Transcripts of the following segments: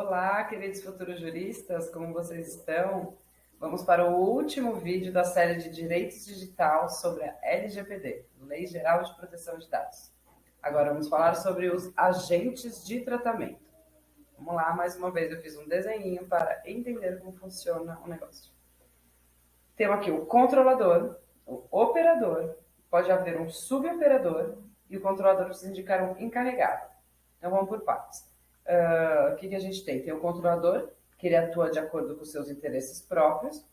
Olá, queridos futuros juristas, como vocês estão? Vamos para o último vídeo da série de Direitos Digital sobre a LGPD, Lei Geral de Proteção de Dados. Agora vamos falar sobre os agentes de tratamento. Vamos lá, mais uma vez eu fiz um desenhinho para entender como funciona o negócio. Temos aqui o controlador, o operador, pode haver um suboperador e o controlador precisa indicar um encarregado. Então vamos por partes. O que a gente tem? Tem o controlador, que ele atua de acordo com seus interesses próprios.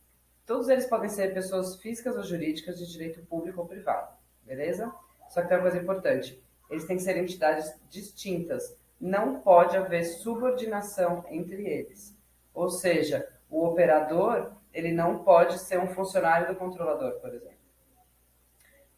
Todos eles podem ser pessoas físicas ou jurídicas de direito público ou privado, beleza? Só que tem uma coisa importante, eles têm que ser entidades distintas, não pode haver subordinação entre eles. Ou seja, o operador, ele não pode ser um funcionário do controlador, por exemplo.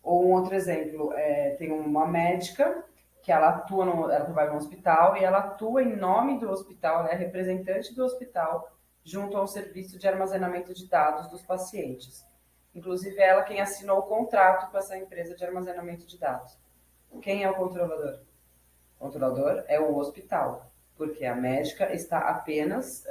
Ou um outro exemplo, tem uma médica que ela trabalha no hospital e ela atua em nome do hospital, ela é representante do hospital junto ao serviço de armazenamento de dados dos pacientes. Inclusive, ela quem assinou o contrato com essa empresa de armazenamento de dados. Quem é o controlador? O controlador é o hospital, porque a médica está apenas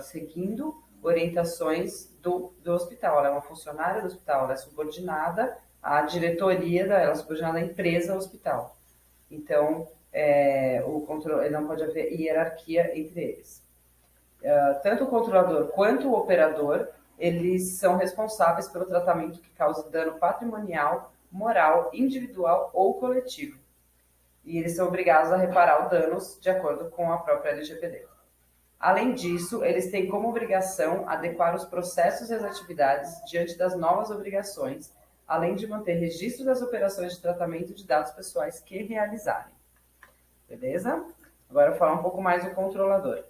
seguindo orientações do hospital. Ela é uma funcionária do hospital, ela é subordinada à diretoria, ela é subordinada à empresa hospital. Então, o controle, não pode haver hierarquia entre eles. Tanto o controlador quanto o operador, eles são responsáveis pelo tratamento que causa dano patrimonial, moral, individual ou coletivo. E eles são obrigados a reparar os danos de acordo com a própria LGPD. Além disso, eles têm como obrigação adequar os processos e as atividades diante das novas obrigações, além de manter registro das operações de tratamento de dados pessoais que realizarem. Beleza? Agora eu vou falar um pouco mais do controlador.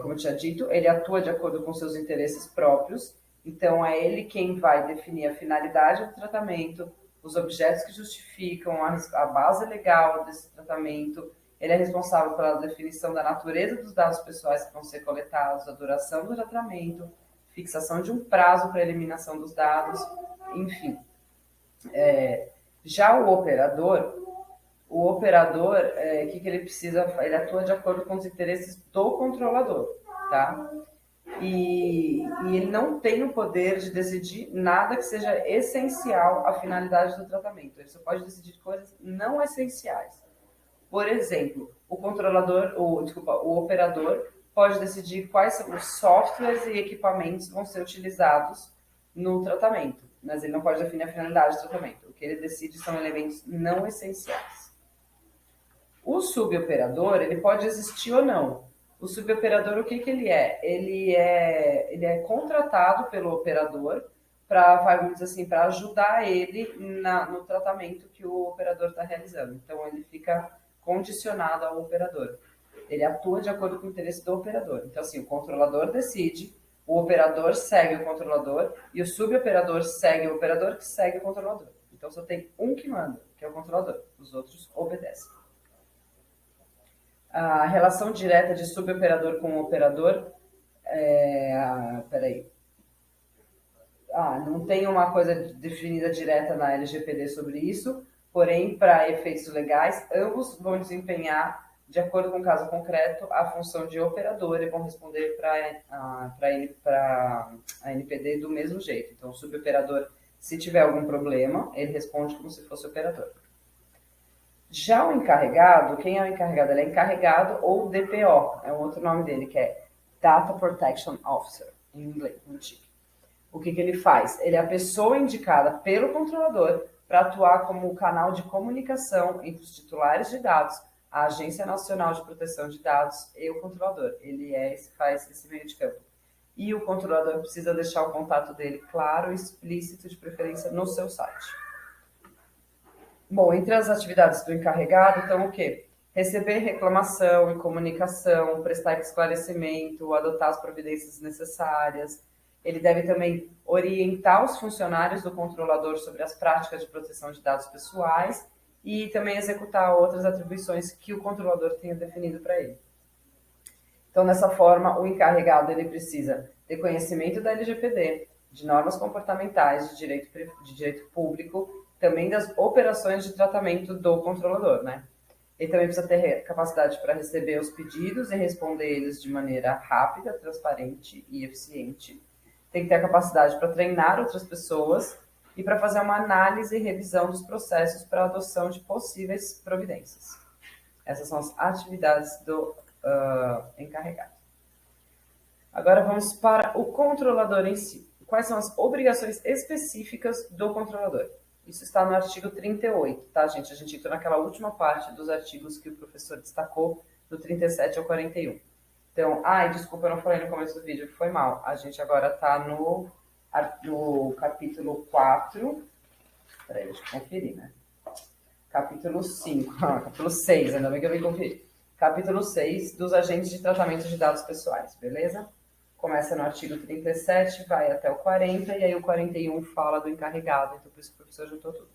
Como eu tinha dito, ele atua de acordo com seus interesses próprios, então é ele quem vai definir a finalidade do tratamento, os objetos que justificam a base legal desse tratamento. Ele é responsável pela definição da natureza dos dados pessoais que vão ser coletados, a duração do tratamento, fixação de um prazo para a eliminação dos dados, enfim. Já o operador, que ele precisa? Ele atua de acordo com os interesses do controlador, tá? E ele não tem o poder de decidir nada que seja essencial à finalidade do tratamento. Ele só pode decidir coisas não essenciais. Por exemplo, o operador pode decidir quais são os softwares e equipamentos que vão ser utilizados no tratamento, mas ele não pode definir a finalidade do tratamento. O que ele decide são elementos não essenciais. O suboperador, ele pode existir ou não. O suboperador, o que ele é? Ele é contratado pelo operador para, vamos dizer assim, para ajudar ele no tratamento que o operador está realizando. Então, ele fica condicionado ao operador. Ele atua de acordo com o interesse do operador. Então, assim, o controlador decide, o operador segue o controlador e o suboperador segue o operador que segue o controlador. Então, só tem um que manda, que é o controlador. Os outros obedecem. A relação direta de suboperador com o operador, não tem uma coisa definida direta na LGPD sobre isso, porém, para efeitos legais, ambos vão desempenhar, de acordo com o caso concreto, a função de operador e vão responder para a NPD do mesmo jeito. Então, o suboperador, se tiver algum problema, ele responde como se fosse operador. Já o encarregado, quem é o encarregado? Ele é encarregado ou DPO, é um outro nome dele, que é Data Protection Officer, em inglês, antigo. O que ele faz? Ele é a pessoa indicada pelo controlador para atuar como canal de comunicação entre os titulares de dados, a Agência Nacional de Proteção de Dados e o controlador. Ele faz esse meio de campo. E o controlador precisa deixar o contato dele claro e explícito, de preferência no seu site. Bom, entre as atividades do encarregado, então o quê? Receber reclamação e comunicação, prestar esclarecimento, adotar as providências necessárias. Ele deve também orientar os funcionários do controlador sobre as práticas de proteção de dados pessoais e também executar outras atribuições que o controlador tenha definido para ele. Então, dessa forma, o encarregado ele precisa ter conhecimento da LGPD, de normas comportamentais, de direito público, também das operações de tratamento do controlador, né? Ele também precisa ter capacidade para receber os pedidos e responder eles de maneira rápida, transparente e eficiente. Tem que ter a capacidade para treinar outras pessoas e para fazer uma análise e revisão dos processos para a adoção de possíveis providências. Essas são as atividades do encarregado. Agora vamos para o controlador em si. Quais são as obrigações específicas do controlador? Isso está no artigo 38, tá, gente? A gente entrou naquela última parte dos artigos que o professor destacou, do 37 ao 41. Então, desculpa, eu não falei no começo do vídeo, foi mal. A gente agora está no capítulo 4. Peraí, deixa eu conferir, né? Capítulo 5, capítulo 6, ainda bem que eu vim conferir. Capítulo 6 dos agentes de tratamento de dados pessoais, beleza? Começa no artigo 37, vai até o 40, e aí o 41 fala do encarregado, então por isso que o professor juntou tudo.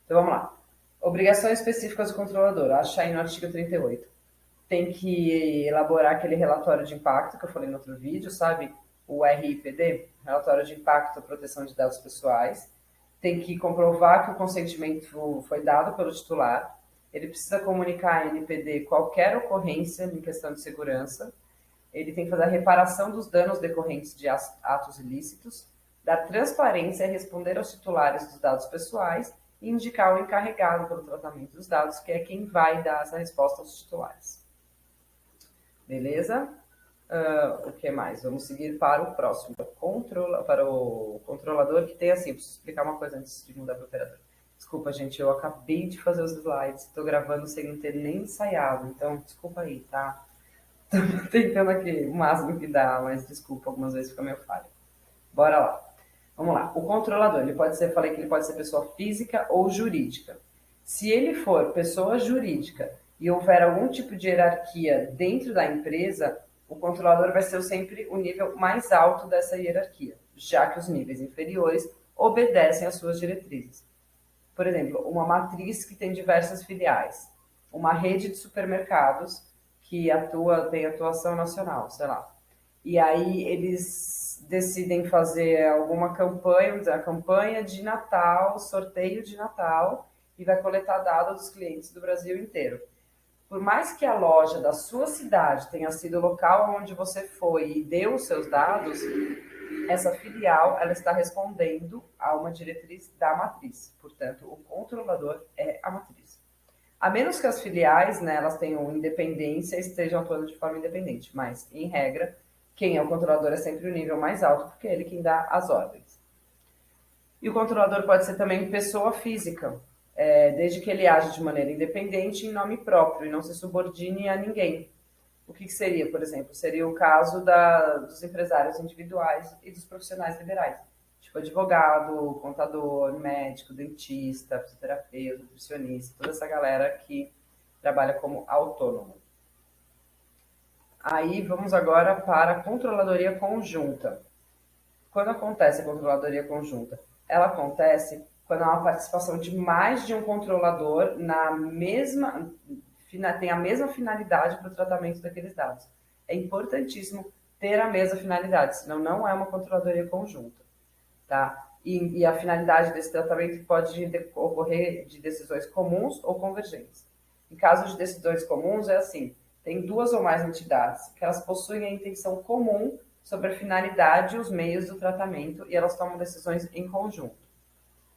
Então vamos lá. Obrigações específicas do controlador, acha aí no artigo 38. Tem que elaborar aquele relatório de impacto que eu falei no outro vídeo, sabe? O RIPD, Relatório de Impacto e Proteção de Dados Pessoais. Tem que comprovar que o consentimento foi dado pelo titular. Ele precisa comunicar à NPD qualquer ocorrência em questão de segurança. Ele tem que fazer a reparação dos danos decorrentes de atos ilícitos, dar transparência e responder aos titulares dos dados pessoais e indicar o encarregado pelo tratamento dos dados, que é quem vai dar essa resposta aos titulares. Beleza? O que mais? Vamos seguir para o próximo, para o controlador, que tem assim, preciso explicar uma coisa antes de mudar para o operador. Desculpa, gente, eu acabei de fazer os slides, estou gravando sem não ter nem ensaiado, então desculpa aí, tá? Estou tentando aqui o máximo que dá, mas desculpa, algumas vezes fica meio falho. Bora lá. Vamos lá. O controlador, falei que ele pode ser pessoa física ou jurídica. Se ele for pessoa jurídica e houver algum tipo de hierarquia dentro da empresa, o controlador vai ser sempre o nível mais alto dessa hierarquia, já que os níveis inferiores obedecem às suas diretrizes. Por exemplo, uma matriz que tem diversas filiais, uma rede de supermercados que tem atuação nacional, sei lá. E aí eles decidem fazer alguma campanha, a campanha de Natal, sorteio de Natal, e vai coletar dados dos clientes do Brasil inteiro. Por mais que a loja da sua cidade tenha sido o local onde você foi e deu os seus dados, essa filial ela está respondendo a uma diretriz da matriz. Portanto, o controlador é a matriz. A menos que as filiais, né, elas tenham independência e estejam atuando de forma independente. Mas, em regra, quem é o controlador é sempre o nível mais alto, porque é ele quem dá as ordens. E o controlador pode ser também pessoa física, desde que ele age de maneira independente em nome próprio e não se subordine a ninguém. O que seria, por exemplo? Seria o caso dos empresários individuais e dos profissionais liberais, tipo advogado, contador, médico, dentista, fisioterapeuta, nutricionista, toda essa galera que trabalha como autônomo. Aí vamos agora para a controladoria conjunta. Quando acontece a controladoria conjunta? Ela acontece quando há uma participação de mais de um controlador tem a mesma finalidade para o tratamento daqueles dados. É importantíssimo ter a mesma finalidade, senão não é uma controladoria conjunta. Tá? E a finalidade desse tratamento pode ocorrer de decisões comuns ou convergentes. Em caso de decisões comuns, é assim, tem duas ou mais entidades que elas possuem a intenção comum sobre a finalidade e os meios do tratamento e elas tomam decisões em conjunto.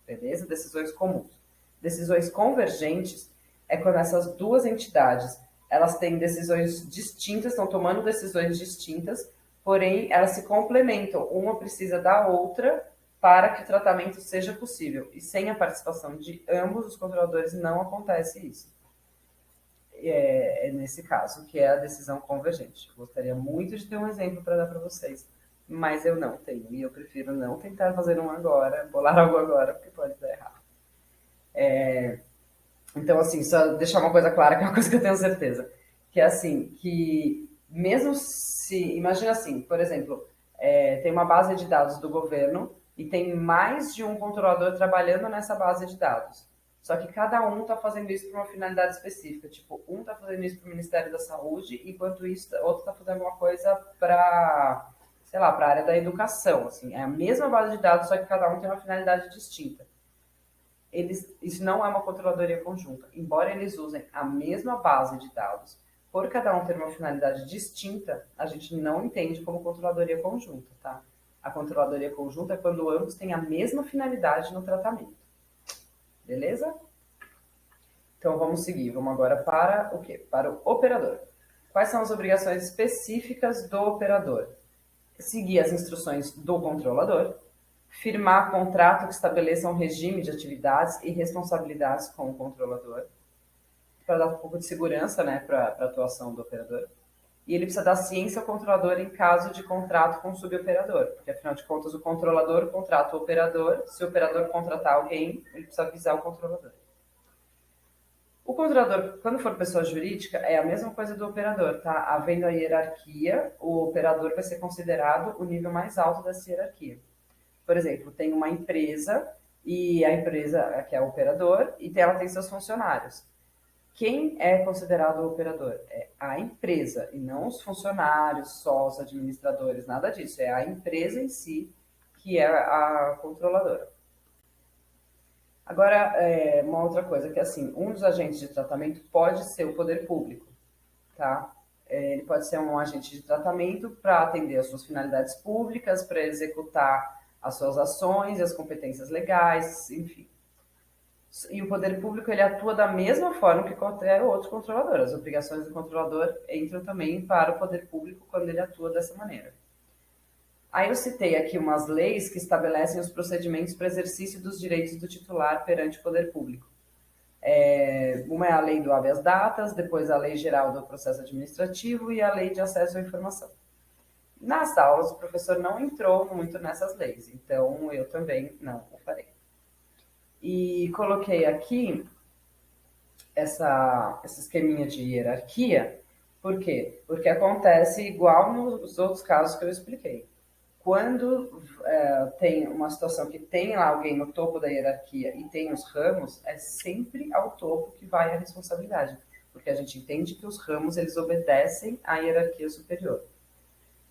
Beleza? Decisões comuns. Decisões convergentes é quando essas duas entidades elas têm decisões distintas, estão tomando decisões distintas, porém elas se complementam. Uma precisa da outra para que o tratamento seja possível. E sem a participação de ambos os controladores não acontece isso. É nesse caso que é a decisão convergente. Eu gostaria muito de ter um exemplo para dar para vocês, mas eu não tenho. E eu prefiro não tentar fazer um agora, bolar algo agora, porque pode dar errado. Então, assim, só deixar uma coisa clara, que é uma coisa que eu tenho certeza. Que é assim, que mesmo se... Imagina assim, por exemplo, tem uma base de dados do governo e tem mais de um controlador trabalhando nessa base de dados. Só que cada um está fazendo isso para uma finalidade específica. Tipo, um está fazendo isso para o Ministério da Saúde, enquanto isso, outro está fazendo alguma coisa para, sei lá, para a área da educação. Assim. É a mesma base de dados, só que cada um tem uma finalidade distinta. isso não é uma controladoria conjunta. Embora eles usem a mesma base de dados, por cada um ter uma finalidade distinta, a gente não entende como controladoria conjunta, tá? A controladoria conjunta é quando ambos têm a mesma finalidade no tratamento. Beleza? Então vamos seguir. Vamos agora para o quê? Para o operador. Quais são as obrigações específicas do operador? Seguir as instruções do controlador, firmar contrato que estabeleça um regime de atividades e responsabilidades com o controlador, para dar um pouco de segurança, né, para a atuação do operador. E ele precisa dar ciência ao controlador em caso de contrato com o suboperador, porque afinal de contas o controlador contrata o operador, se o operador contratar alguém, ele precisa avisar o controlador. O controlador, quando for pessoa jurídica, é a mesma coisa do operador, tá? Havendo a hierarquia, o operador vai ser considerado o nível mais alto dessa hierarquia. Por exemplo, tem uma empresa, e a empresa que é o operador, e ela tem seus funcionários. Quem é considerado o operador? É a empresa, e não os funcionários, sócios, administradores, nada disso. É a empresa em si que é a controladora. Agora, uma outra coisa, que assim, um dos agentes de tratamento pode ser o poder público, tá? Ele pode ser um agente de tratamento para atender às suas finalidades públicas, para executar as suas ações e as competências legais, enfim. E o poder público, ele atua da mesma forma que qualquer outro controlador. As obrigações do controlador entram também para o poder público quando ele atua dessa maneira. Aí eu citei aqui umas leis que estabelecem os procedimentos para exercício dos direitos do titular perante o poder público. Uma é a lei do habeas datas, depois a lei geral do processo administrativo e a lei de acesso à informação. Nas aulas, o professor não entrou muito nessas leis, então eu também não o farei. E coloquei aqui esse esqueminha de hierarquia, por quê? Porque acontece igual nos outros casos que eu expliquei. Quando tem uma situação que tem lá alguém no topo da hierarquia e tem os ramos, é sempre ao topo que vai a responsabilidade, porque a gente entende que os ramos eles obedecem à hierarquia superior.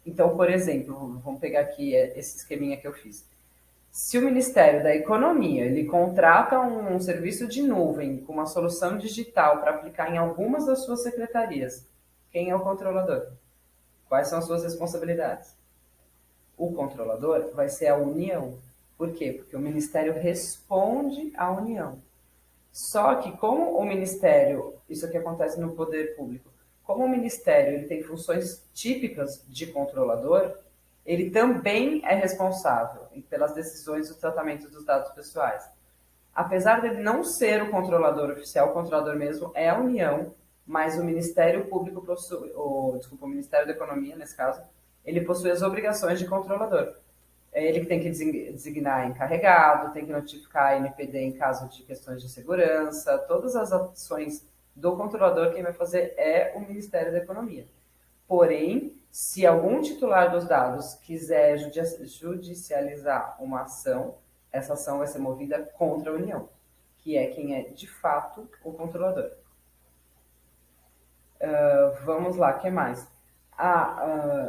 Então, por exemplo, vamos pegar aqui esse esqueminha que eu fiz. Se o Ministério da Economia ele contrata um serviço de nuvem com uma solução digital para aplicar em algumas das suas secretarias, quem é o controlador? Quais são as suas responsabilidades? O controlador vai ser a União. Por quê? Porque o Ministério responde à União. Só que como o Ministério, isso aqui acontece no poder público, como o Ministério ele tem funções típicas de controlador, ele também é responsável pelas decisões do tratamento dos dados pessoais. Apesar dele não ser o controlador oficial, o controlador mesmo é a União, mas o Ministério Público possui, o Ministério da Economia, nesse caso, ele possui as obrigações de controlador. É ele que tem que designar encarregado, tem que notificar a NPD em caso de questões de segurança, todas as ações do controlador, quem vai fazer é o Ministério da Economia. Porém, se algum titular dos dados quiser judicializar uma ação, essa ação vai ser movida contra a União, que é quem é de fato o controlador. Vamos lá, o que mais?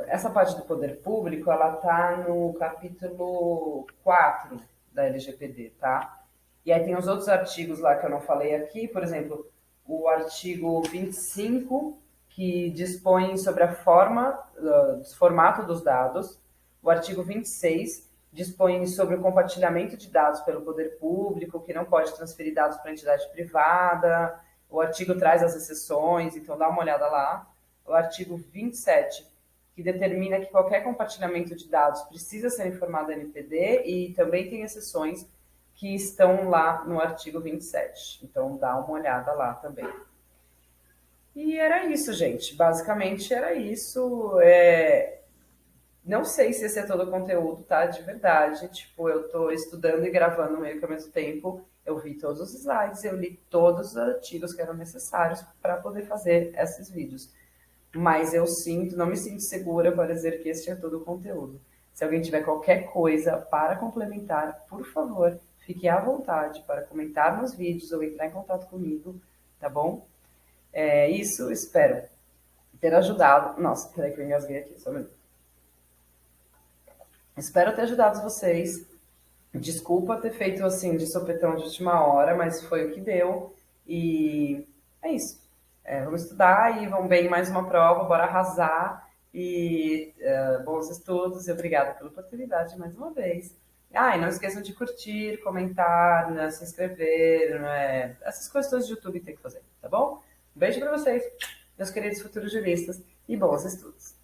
Essa parte do poder público, ela está no capítulo 4 da LGPD, tá? E aí tem os outros artigos lá que eu não falei aqui, por exemplo, o artigo 25, que dispõe sobre a formato dos dados. O artigo 26 dispõe sobre o compartilhamento de dados pelo poder público, que não pode transferir dados para entidade privada. O artigo traz as exceções, então dá uma olhada lá. O artigo 27, que determina que qualquer compartilhamento de dados precisa ser informado à NPD e também tem exceções que estão lá no artigo 27. Então dá uma olhada lá também. E era isso, gente. Basicamente era isso. Não sei se esse é todo o conteúdo, tá? De verdade. Tipo, eu tô estudando e gravando meio que ao mesmo tempo. Eu vi todos os slides, eu li todos os artigos que eram necessários para poder fazer esses vídeos. Mas eu não me sinto segura para dizer que esse é todo o conteúdo. Se alguém tiver qualquer coisa para complementar, por favor, fique à vontade para comentar nos vídeos ou entrar em contato comigo, tá bom? Isso, espero ter ajudado. Nossa, peraí que eu engasguei aqui, só um minuto. Espero ter ajudado vocês Desculpa ter feito assim de sopetão de última hora, mas foi o que deu. E é isso. Vamos estudar e vamos bem em mais uma prova, bora arrasar. E bons estudos e obrigada pela oportunidade mais uma vez. Ah, e não esqueçam de curtir, comentar, né, se inscrever, né, essas coisas todas de YouTube tem que fazer, tá bom? Um beijo para vocês, meus queridos futuros juristas, e bons estudos.